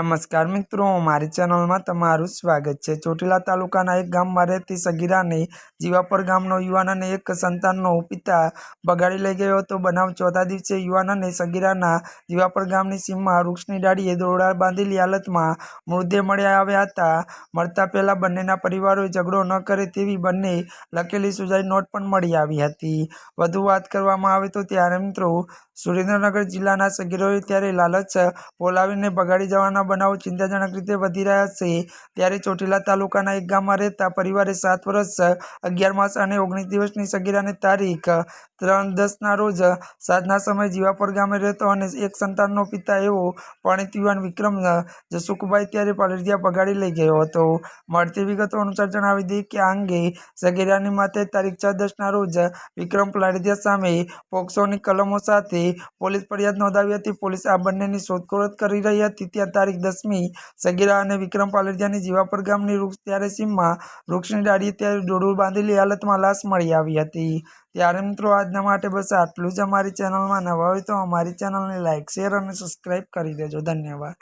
નમસ્કાર મિત્રો, મારી ચેનલમાં તમારું સ્વાગત છે। ચોટીલા તાલુકાના એક ગામમાં રહેતી સગીરાને જીવાપર ગામનો યુવાન અને એક સંતાનનો પિતા બગાડી લઈ ગયો હતો। બનાવ ચોથા દિવસે યુવાન અને સગીરાના જીવાપર ગામની સીમમાં વૃક્ષની ડાળીએ દોરડા બાંધેલી હાલતમાં મૃતદેહ મળી આવ્યા હતા। મળતા પહેલા બંનેના પરિવારોએ ઝઘડો ન કરે તેવી બંને લખેલી સુસાઇડ નોટ પણ મળી આવી હતી। વધુ વાત કરવામાં આવે તો ત્યારે મિત્રો સુરેન્દ્રનગર જિલ્લાના સગીરોએ ત્યારે લાલચ પોલાવીને બગાડી જવાના બનાવો ચિંતાજનક રીતે વધી રહ્યા છે। ત્યારે ચોટીલા તાલુકાના એક ગામમાં રહેતા પરિવારે 7 વર્ષ 11 માસ અને 19 દિવસની સગીરાને તારીખ 3/10ના રોજ સાંજના સમયે જીવાપર ગામે રહેતો અને એક સંતાનનો પિતા એવો પરિણીત યુવાન વિક્રમ જસુકભાઈ ત્યારે પાલેડિયા બગાડી લઈ ગયો હતો। મળતી વિગતો અનુસાર જણાવી દઈએ કે આ અંગે સગીરાની માતાએ તારીખ 6/10ના રોજ વિક્રમ પાલેડિયા સામે પોક્સોની કલમો સાથે પોલીસ ફરિયાદ નોંધાવી હતી। પોલીસ આ બંનેની શોધખોળ કરી રહી હતી। ત્યાં તારીખ 10મી સગીરા અને વિક્રમ પાલેડિયાની જીવાપર ગામની ત્યારે સીમમાં વૃક્ષની ડાળીએ ત્યારે દોરડું બાંધેલી હાલતમાં લાશ મળી આવી હતી। ત્યારે મિત્રો આજના માટે બસ આટલું જ। અમારી ચેનલમાં નવા હોય તો અમારી ચેનલને લાઇક, શેર અને સબસ્ક્રાઇબ કરી દેજો। ધન્યવાદ।